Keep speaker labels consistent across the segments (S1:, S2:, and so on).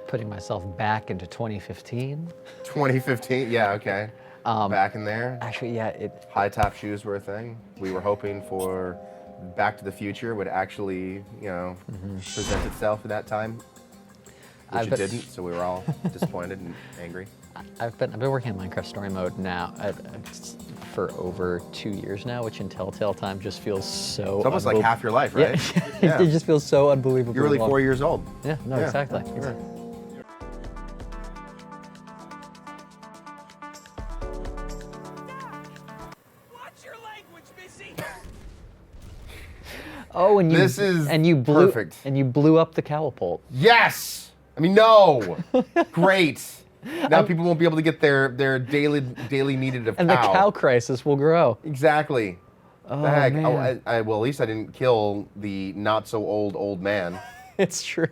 S1: Putting myself back into 2015.
S2: 2015, yeah, okay. Back in there.
S1: Actually, yeah,
S2: High top shoes were a thing. We were hoping for Back to the Future would actually, present itself at that time, which it didn't. So we were all disappointed and angry.
S1: I've been working in Minecraft story mode now for over 2 years now, which in Telltale time just feels so.
S2: It's almost like half your life, right?
S1: Yeah. It just feels so unbelievable.
S2: You're really 4 years old.
S1: Yeah. No.
S2: Yeah.
S1: Exactly.
S2: Yeah.
S1: Oh, and you blew
S2: perfect.
S1: And you blew up the catapult.
S2: Yes. I mean, no. Great. Now people won't be able to get their daily needed of cow.
S1: And the cow crisis will grow.
S2: Exactly.
S1: Oh,
S2: the heck?
S1: man.
S2: Well, at least I didn't kill the not so old man.
S1: It's true.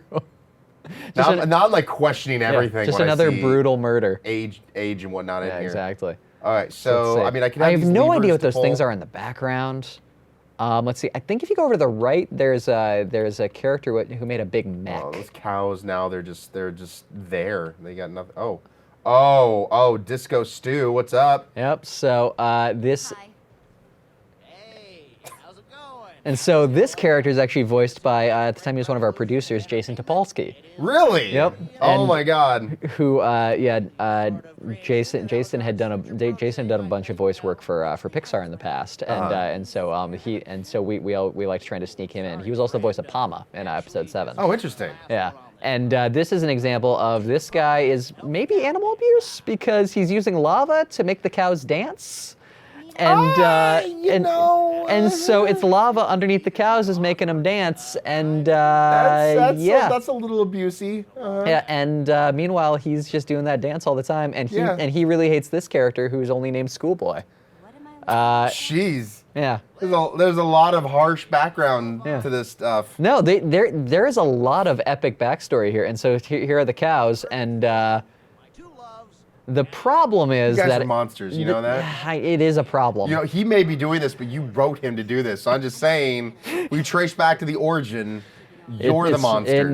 S2: Now I'm like questioning everything.
S1: Just
S2: when
S1: another
S2: I see
S1: brutal murder.
S2: Age and whatnot in here.
S1: Exactly.
S2: All right. So I mean, I can.
S1: I have no idea what those things are in the background. Let's see. I think if you go over to the right, there's a character who made a big mech.
S2: Oh, those cows now they're just there. They got nothing. Oh, Disco Stew, what's up?
S1: Yep. So this.
S3: Hi. Hey, how's it going?
S1: And so this character is actually voiced by at the time he was one of our producers, Jason Topolsky.
S2: Really?
S1: Yep.
S2: Oh
S1: And
S2: my God.
S1: Who? Jason had done a bunch of voice work for Pixar in the past, and so we liked trying to sneak him in. He was also the voice of Pama in episode 7.
S2: Oh, interesting.
S1: Yeah. And this is an example of this guy is maybe animal abuse because he's using lava to make the cows dance. And so it's lava underneath the cows is making them dance, and
S2: that's a little abusey.
S1: Yeah, and meanwhile he's just doing that dance all the time, and he really hates this character who's only named Schoolboy.
S2: Jeez.
S1: Yeah.
S2: There's a lot of harsh background to this stuff.
S1: No, there is a lot of epic backstory here, and so here are the cows, and. The problem is
S2: you guys
S1: that
S2: are monsters. You know that?
S1: It is a problem.
S2: You know, he may be doing this, but you wrote him to do this. So I'm just saying, we trace back to the origin. You're the monsters.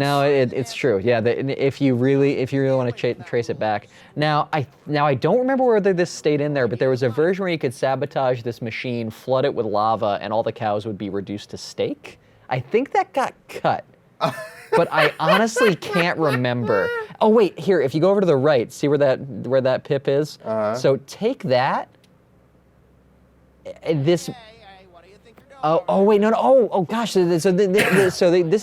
S1: It's true. Yeah. If you really want to trace it back. Now I don't remember whether this stayed in there, but there was a version where you could sabotage this machine, flood it with lava, and all the cows would be reduced to steak. I think that got cut. But I honestly can't remember. Oh wait, here, if you go over to the right, see where that pip is? So take that. This. Oh wait, no. Oh gosh. So this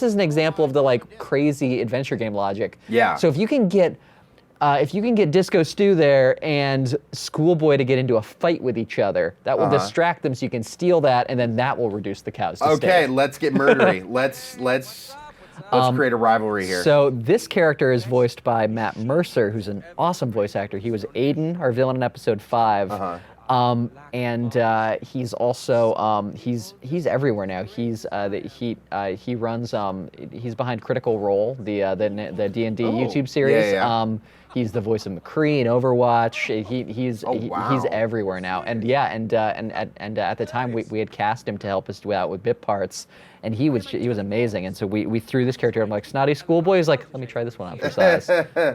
S1: is an example of the like crazy adventure game logic.
S2: Yeah.
S1: So if you can get Disco Stew there and Schoolboy to get into a fight with each other, that will distract them so you can steal that, and then that will reduce the cows to steak.
S2: Okay, let's get murdery. Let's create a rivalry here.
S1: So this character is voiced by Matt Mercer, who's an awesome voice actor. He was Aiden, our villain in episode 5. He's also he's everywhere now. He runs he's behind Critical Role, the D&D YouTube series.
S2: Yeah.
S1: He's the voice of McCree in Overwatch. He's everywhere now. And at the time we had cast him to help us out with bit parts, and he was amazing. And so we threw this character. I'm like, Snotty Schoolboy is like, let me try this one out for size.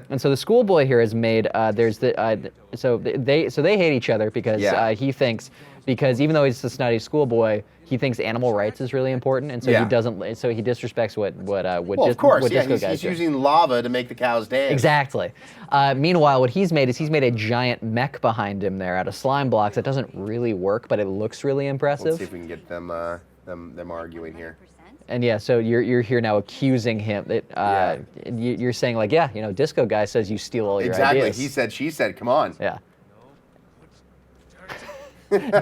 S1: And so the Schoolboy here is made. So they hate each other because he thinks, because even though he's the snotty schoolboy, he thinks animal rights is really important, and so he doesn't. So he disrespects what Disco guys
S2: he's
S1: do.
S2: using lava to make the cows dance.
S1: Exactly. Meanwhile, what he's made a giant mech behind him there out of slime blocks. That doesn't really work, but it looks really impressive.
S2: Let's see if we can get them arguing here.
S1: And yeah, so you're here now accusing him that you're saying like, Disco guy says you steal all your ideas.
S2: Exactly. He said, she said. Come on.
S1: Yeah.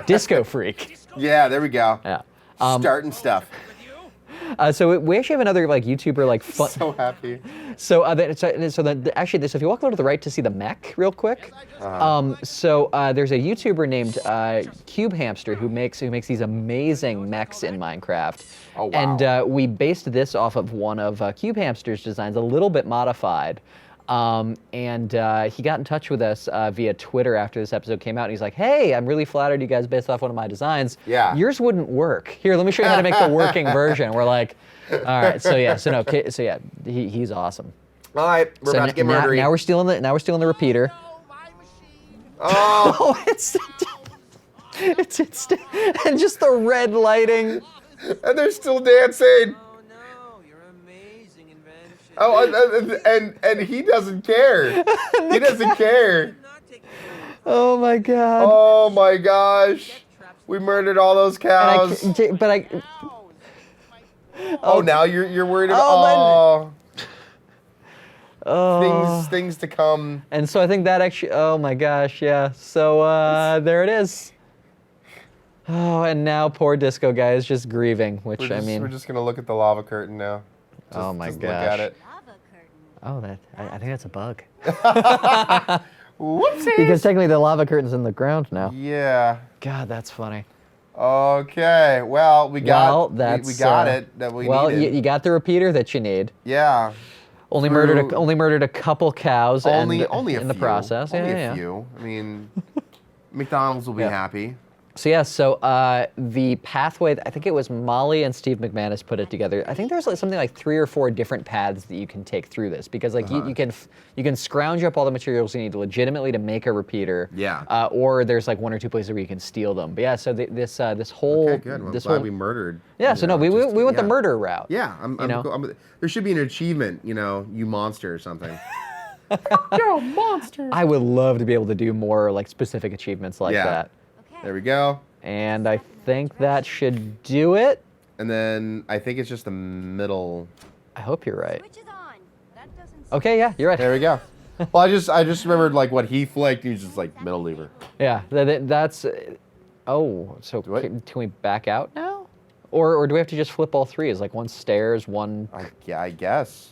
S1: Disco freak.
S2: Yeah, there we go.
S1: Yeah.
S2: Starting stuff.
S1: So we actually have another like YouTuber like fun.
S2: So happy.
S1: So if you walk over to the right to see the mech real quick. There's a YouTuber named Cube Hamster who makes these amazing mechs in Minecraft.
S2: Oh wow.
S1: And we based this off of one of Cube Hamster's designs, a little bit modified. He got in touch with us via Twitter after this episode came out, and he's like, "Hey, I'm really flattered you guys based off one of my designs.
S2: Yeah.
S1: Yours wouldn't work. Here, let me show you how to make the working version." We're like, "All right." He's awesome.
S2: All right, we're about to get murdery.
S1: Now we're stealing the repeater.
S3: No, my machine.
S2: Oh,
S1: Oh, it's and just the red lighting.
S2: and they're still dancing.
S3: Oh no, your amazing invention.
S2: Oh, and he doesn't care. He doesn't care.
S3: Not take
S1: Oh my god.
S2: Oh my gosh. We murdered all those cows. Oh, now you're worried about things to come.
S1: And so I think that actually, oh my gosh, yeah. So there it is. Oh, and now poor Disco Guy is just grieving, which
S2: We're just gonna look at the lava curtain now.
S1: Oh my
S2: just
S1: gosh.
S2: Look at it.
S4: Lava curtain.
S1: Oh, I think that's a bug.
S2: Whoopsie.
S1: Because technically the lava curtain's in the ground now.
S2: Yeah.
S1: God, that's funny.
S2: Okay. Well, we got it that we
S1: well,
S2: needed.
S1: you got the repeater that you need.
S2: Yeah.
S1: Only murdered a couple cows.
S2: Only
S1: in
S2: a
S1: the
S2: few.
S1: process.
S2: Only
S1: Yeah.
S2: a few. I mean, McDonald's will be
S1: Yeah.
S2: happy.
S1: So yeah, the pathway, I think it was Molly and Steve McManus put it together. I think there's like something like 3 or 4 different paths that you can take through this because like you can scrounge up all the materials you need legitimately to make a repeater.
S2: Yeah.
S1: Or there's like 1 or 2 places where you can steal them. But yeah, so this whole
S2: Okay, good. Well, I'm glad we murdered.
S1: Yeah, so no, we went the murder route.
S2: Yeah, there should be an achievement, you monster or something.
S1: You're a monster. I would love to be able to do more like specific achievements like that.
S2: There we go.
S1: And I think that should do it.
S2: And then I think it's just the middle.
S1: I hope you're right.
S4: Switch is on. That doesn't.
S1: Okay, yeah, you're right.
S2: There we go. Well, I just remembered like what he flicked. He was just like middle lever.
S1: Yeah, that's. Oh, so can we back out now, or do we have to just flip all 3? Is like one stairs, one.
S2: I guess.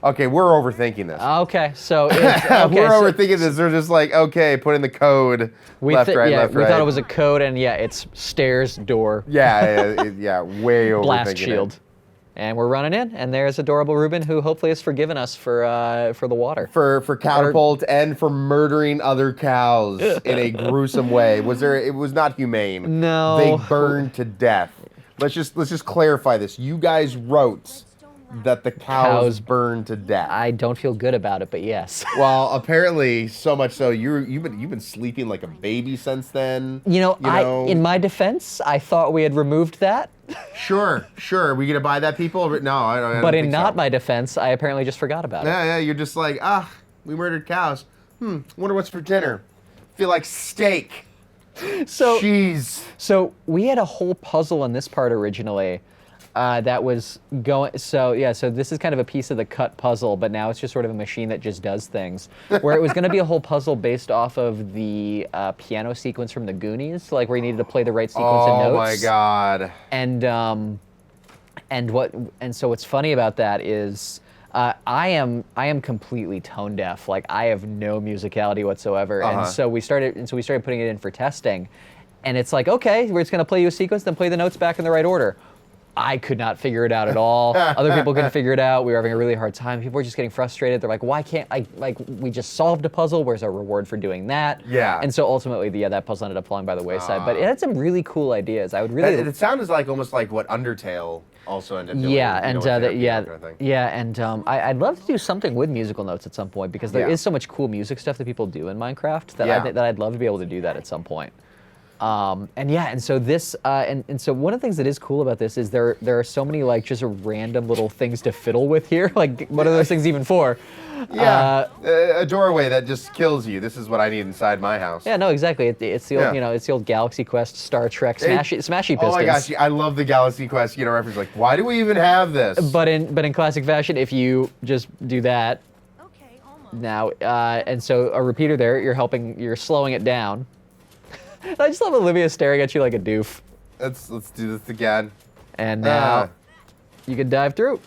S2: Okay, we're overthinking this.
S1: Okay, so it's, okay,
S2: we're overthinking this. They're just like, okay, put in the code. Left, right, left, right.
S1: We thought it was a code, and yeah, it's stairs, door.
S2: Yeah, way overthinking.
S1: Blast shield.
S2: It.
S1: And we're running in, and there's adorable Ruben, who hopefully has forgiven us for the water.
S2: For catapult and for murdering other cows in a gruesome way. It was not humane.
S1: No.
S2: They burned to death. Let's just clarify this. You guys wrote that the cows burned to death.
S1: I don't feel good about it, but yes.
S2: Well, apparently, so much so you've been sleeping like a baby since then.
S1: In my defense, I thought we had removed that.
S2: Sure. Are we gonna buy that, people? No, I don't.
S1: But
S2: think
S1: in not my defense, I apparently just forgot about it.
S2: Yeah. You're just like, we murdered cows. Wonder what's for dinner. Feel like steak.
S1: So
S2: Jeez.
S1: So we had a whole puzzle in this part originally. That was going, so this is kind of a piece of the cut puzzle, but now it's just sort of a machine that just does things. Where it was going to be a whole puzzle based off of the piano sequence from the Goonies, like where you needed to play the right sequence of notes.
S2: Oh my God.
S1: And so what's funny about that is I am completely tone deaf. Like I have no musicality whatsoever, and so we started putting it in for testing, and it's like, okay, we're just going to play you a sequence, then play the notes back in the right order. I could not figure it out at all. Other people couldn't figure it out. We were having a really hard time. People were just getting frustrated. They're like, why can't I, we just solved a puzzle. Where's our reward for doing that?
S2: Yeah.
S1: And so ultimately, that puzzle ended up falling by the wayside. But it had some really cool ideas. I would really.
S2: It sounds like almost like what Undertale also ended up doing.
S1: Yeah, and
S2: I'd
S1: I'd love to do something with musical notes at some point because there is so much cool music stuff that people do in Minecraft that I'd love to be able to do that at some point. And so this, and so one of the things that is cool about this is there are so many like just random little things to fiddle with here. Like, what are those things even for?
S2: Yeah, a doorway that just kills you. This is what I need inside my house.
S1: Yeah, no, exactly. It's the old, it's the old Galaxy Quest, Star Trek, smashy pistons.
S2: Oh my gosh, I love the Galaxy Quest, reference. Like, why do we even have this?
S1: But in classic fashion, if you just do that,
S4: Okay, almost.
S1: now, and so a repeater there, you're slowing it down. I just love Olivia staring at you like a doof.
S2: Let's do this again.
S1: And now you can dive through.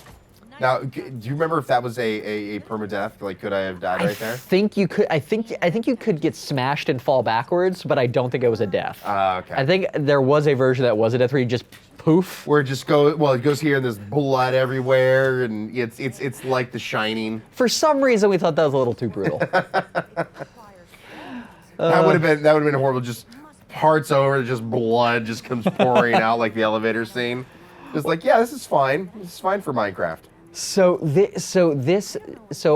S2: Now, do you remember if that was a permadeath? Like, could I have died right there?
S1: I think you could. I think you could get smashed and fall backwards, but I don't think it was a death.
S2: Okay.
S1: I think there was a version that was a death where you just poof.
S2: Where it just goes. Well, it goes here, and there's blood everywhere, and it's like The Shining.
S1: For some reason, we thought that was a little too brutal.
S2: That would have been horrible. Just parts over, just blood just comes pouring out like the elevator scene. Just like, yeah, this is fine. This is fine for Minecraft.
S1: So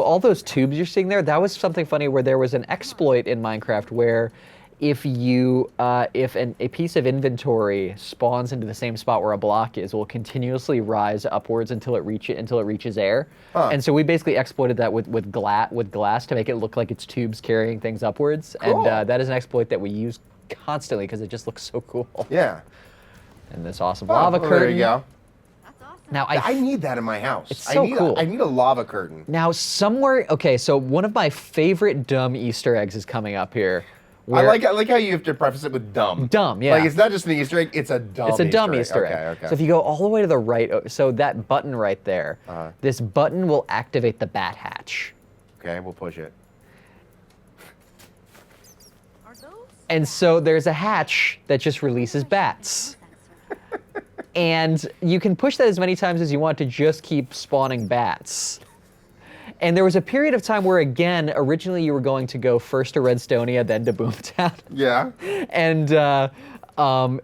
S1: all those tubes you're seeing there, that was something funny where there was an exploit in Minecraft where if a piece of inventory spawns into the same spot where a block is, it will continuously rise upwards until it reaches air.
S2: Huh.
S1: And so we basically exploited that with glass to make it look like it's tubes carrying things upwards.
S2: Cool.
S1: And that is an exploit that we use constantly because it just looks so cool.
S2: Yeah.
S1: And this awesome
S2: Oh,
S1: lava
S2: well,
S1: curtain.
S2: there you go.
S4: That's awesome.
S1: Now
S2: I need that in my house.
S1: It's so cool.
S2: I need a lava curtain.
S1: Now somewhere, okay, so one of my favorite dumb Easter eggs is coming up here.
S2: I like how you have to preface it with dumb.
S1: Dumb, yeah.
S2: Like it's not just an Easter egg; it's a dumb.
S1: It's a dumb Easter egg.
S2: Okay.
S1: So if you go all the way to the right, so that button right there, this button will activate the bat hatch.
S2: Okay, we'll push it.
S4: Are those?
S1: And so there's a hatch that just releases bats. And you can push that as many times as you want to just keep spawning bats. And there was a period of time where, again, originally you were going to go first to Redstonia, then to Boomtown.
S2: Yeah.
S1: And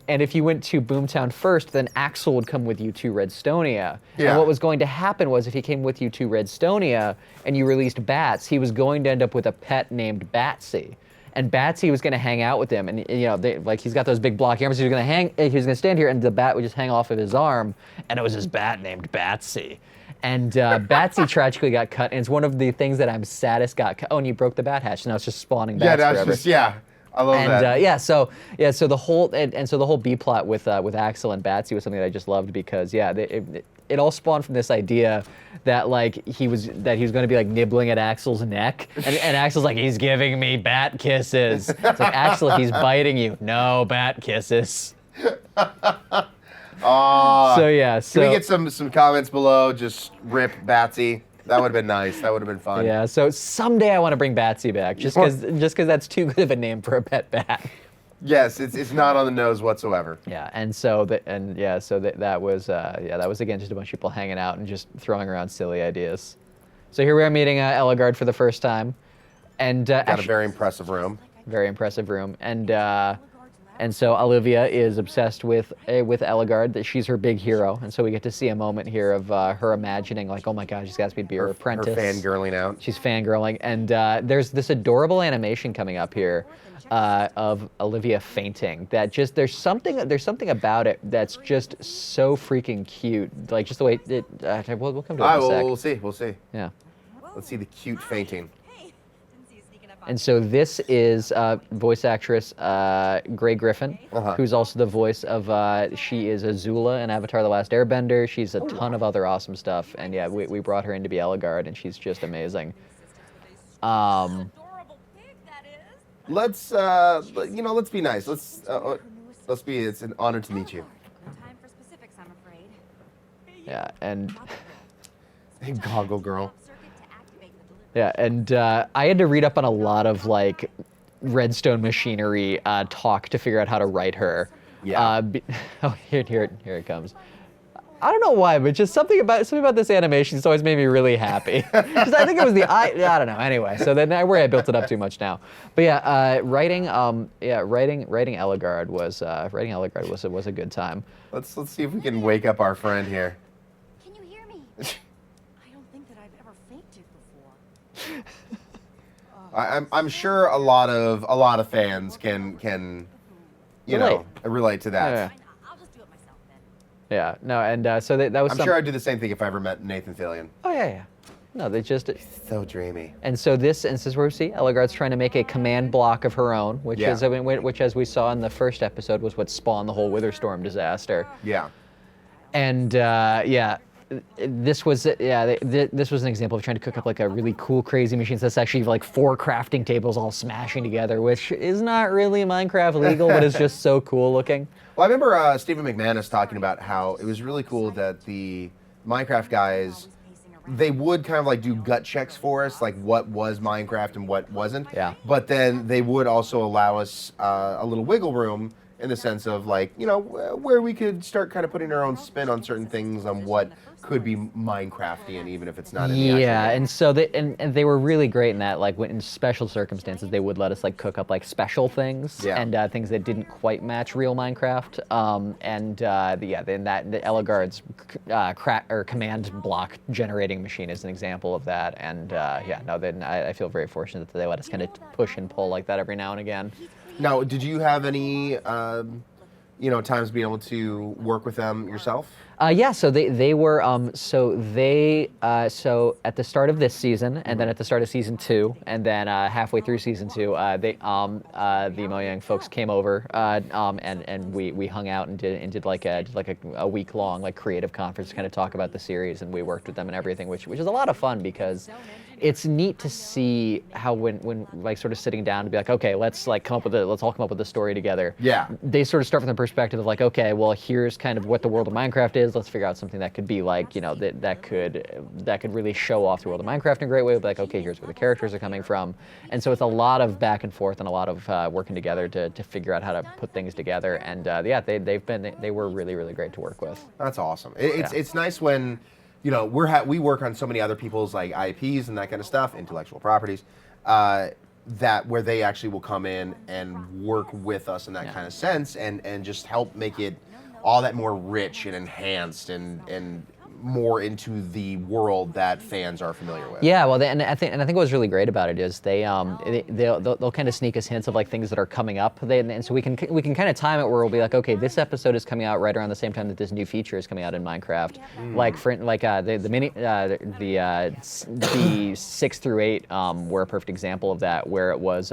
S1: if you went to Boomtown first, then Axel would come with you to Redstonia.
S2: Yeah.
S1: And what was going to happen was if he came with you to Redstonia and you released bats, he was going to end up with a pet named Batsy. And Batsy was going to hang out with him, and he's got those big block arms. He was going to stand here, and the bat would just hang off of his arm, and it was his bat named Batsy. And Batsy tragically got cut, and it's one of the things that I'm saddest got cut. Oh, and you broke the bat hatch, so now it's just spawning bats forever.
S2: I love that.
S1: So the whole B plot with Axel and Batsy was something that I just loved because it all spawned from this idea that he was going to be like nibbling at Axel's neck, and Axel's like, he's giving me bat kisses. It's like, Axel, he's biting you. No bat kisses.
S2: Can we
S1: So
S2: get some comments below? Just rip Batsy. That would have been nice. That would have been fun.
S1: yeah. So someday I want to bring Batsy back, just because that's too good of a name for a pet bat.
S2: Yes, it's not on the nose whatsoever.
S1: Yeah, that was again just a bunch of people hanging out and just throwing around silly ideas. So here we are meeting Ellegaard for the first time, and
S2: Got a very impressive room.
S1: very impressive room, and so Olivia is obsessed with Ellegaard, that she's her big hero, and so we get to see a moment here of her imagining like, oh my God, she's got to be her apprentice.
S2: Her fangirling out.
S1: She's fangirling, and there's this adorable animation coming up here of Olivia fainting. That just there's something about it that's just so freaking cute. Like just the way it. We'll come to it in a sec.
S2: We'll see.
S1: Yeah.
S2: Let's see the cute fainting.
S4: Hey, didn't see you sneaking up on
S1: And so this is voice actress Grey Griffin, who's also the voice of, she is Azula in Avatar: The Last Airbender. She's a ton of other awesome stuff. And yeah, we brought her in to be Ellegaard, and she's just amazing.
S4: adorable pig that is.
S2: Let's be nice. It's an honor to meet you.
S4: No time for specifics, I'm afraid.
S1: Yeah, and
S2: Hey, goggle girl.
S4: Circuit to activate the delivery.
S1: yeah, and I had to read up on a lot of like Redstone machinery talk to figure out how to write her.
S2: Yeah.
S1: Here it comes. I don't know why, but just something about this animation has always made me really happy. Because I think it was I don't know. Anyway, so then I worry I built it up too much now. But yeah, writing Ellegaard was a good time.
S2: Let's see if we can wake up our friend here.
S4: Can you hear me? I don't think that I've ever fainted before.
S2: I'm sure a lot of fans can relate to that.
S1: Yeah.
S4: I'll just do it myself then.
S1: Yeah, no, and so that was.
S2: I'm sure I'd do the same thing if I ever met Nathan Fillion.
S1: Oh yeah. No, they just.
S2: So dreamy.
S1: And so this is where we see Ellegaard's trying to make a command block of her own, which
S2: Yeah.
S1: which as we saw in the first episode was what spawned the whole Witherstorm disaster.
S2: Yeah.
S1: And this was this was an example of trying to cook up like a really cool, crazy machine. So that's actually like 4 crafting tables all smashing together, which is not really Minecraft legal, but it's just so cool looking.
S2: Well, I remember Stephen McManus talking about how it was really cool that the Minecraft guys, they would kind of like do gut checks for us, like what was Minecraft and what wasn't.
S1: Yeah.
S2: But then they would also allow us a little wiggle room in the sense of like, where we could start kind of putting our own spin on certain things on what could be Minecraftian, even if it's not in the actual
S1: Yeah,
S2: game.
S1: and so they were really great in that. Like when in special circumstances, they would let us like cook up like special things
S2: Yeah.
S1: and things that didn't quite match real Minecraft. Then the Eligard's command block generating machine is an example of that. And I feel very fortunate that they let us kind of push and pull like that every now and again.
S2: Now, did you have any, times being able to work with them yourself?
S1: So so at the start of this season, and then at the start of season 2, and then halfway through season 2, the Mojang folks came over, and we hung out and did like a week long like creative conference to kind of talk about the series, and we worked with them and everything, which is a lot of fun because it's neat to see how when like sort of sitting down to be like, okay, let's all come up with a story together.
S2: Yeah.
S1: They sort of start from the perspective of like, okay, well, here's kind of what the world of Minecraft is. Let's figure out something that could be like, that could really show off the world of Minecraft in a great way. Like, okay, here's where the characters are coming from, and so it's a lot of back and forth and a lot of working together to figure out how to put things together. And they were really, really great to work with.
S2: That's awesome. It's nice when, we work on so many other people's like IPs and that kind of stuff, intellectual properties, that where they actually will come in and work with us in that kind of sense and just help make it all that more rich and enhanced and more into the world that fans are familiar with.
S1: Yeah, well, I think what was really great about it is they'll kind of sneak us hints of like things that are coming up, and so we can kind of time it where we'll be like, okay, this episode is coming out right around the same time that this new feature is coming out in Minecraft. The 6 through 8 were a perfect example of that, where it was.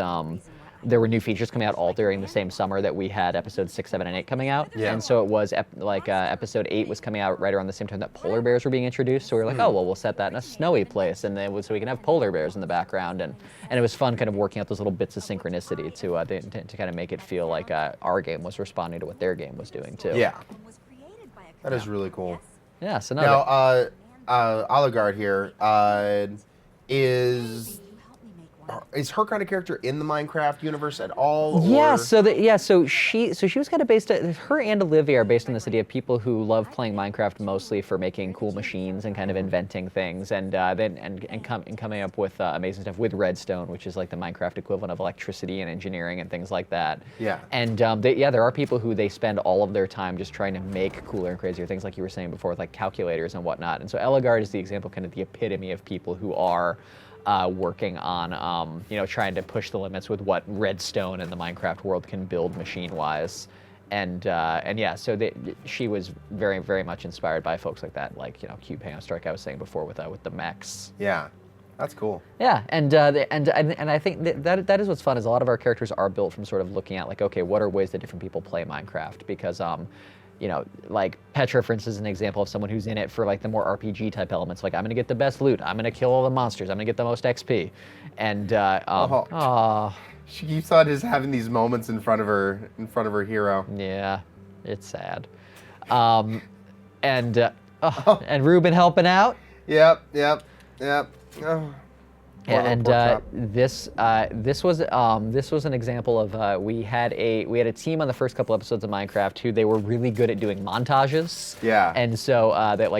S1: There were new features coming out all during the same summer that we had episodes 6, 7, and 8 coming out.
S2: Yeah.
S1: And so it was episode 8 was coming out right around the same time that polar bears were being introduced. So we were like, oh, well, we'll set that in a snowy place, and then so we can have polar bears in the background. And it was fun kind of working out those little bits of synchronicity to kind of make it feel like our game was responding to what their game was doing, too.
S2: Yeah. That is really cool.
S1: Yeah, so
S2: Now, Oligard here, is her kind of character in the Minecraft universe at all?
S1: Yeah,
S2: or?
S1: so she was kind of based. Her and Olivia are based on this idea of people who love playing Minecraft mostly for making cool machines and kind of inventing things, and coming up with amazing stuff with Redstone, which is like the Minecraft equivalent of electricity and engineering and things like that.
S2: Yeah.
S1: And there are people who they spend all of their time just trying to make cooler and crazier things, like you were saying before, with like calculators and whatnot. And so Eligard is the example, kind of the epitome of people who are working on, trying to push the limits with what Redstone and the Minecraft world can build machine-wise. So she was very, very much inspired by folks like that, like, Cube Hands, like I was saying before, with the mechs.
S2: Yeah, that's cool.
S1: Yeah, and I think that is what's fun, is a lot of our characters are built from sort of looking at, like, okay, what are ways that different people play Minecraft? Because like Petra, for instance, is an example of someone who's in it for like the more RPG type elements. Like, I'm gonna get the best loot, I'm gonna kill all the monsters, I'm gonna get the most XP, and
S2: she keeps on just having these moments in front of her hero.
S1: Yeah, it's sad. And Ruben helping out.
S2: Yep. Oh.
S1: Yeah, and this was an example of we had a team on the first couple episodes of Minecraft who they were really good at doing montages.
S2: Yeah.
S1: And so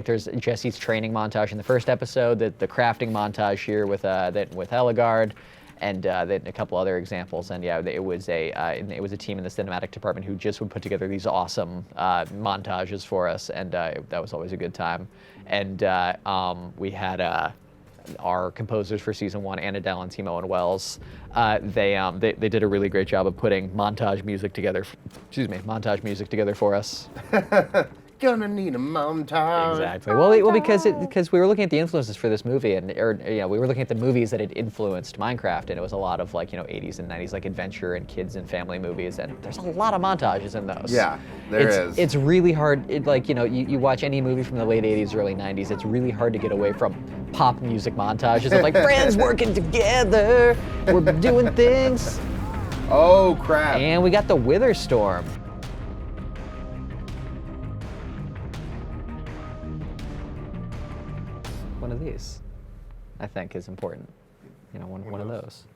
S1: there's Jesse's training montage in the first episode, the crafting montage here with Eligard, and then a couple other examples. And yeah, it was a team in the cinematic department who just would put together these awesome montages for us, and that was always a good time. And we had. Our composers for season 1, Anna Dell and Timo and Wells, they did a really great job of putting montage music together for us.
S2: Gonna need a montage.
S1: Exactly. Well, because we were looking at the influences for this movie, we were looking at the movies that had influenced Minecraft, and it was a lot of 80s and 90s adventure and kids and family movies, and there's a lot of montages in those.
S2: Yeah, there is.
S1: It's really hard. You watch any movie from the late 80s, early 90s, it's really hard to get away from pop music montages of friends working together, we're doing things.
S2: Oh crap!
S1: And we got the Wither Storm. One of these, I think, is important. One of those.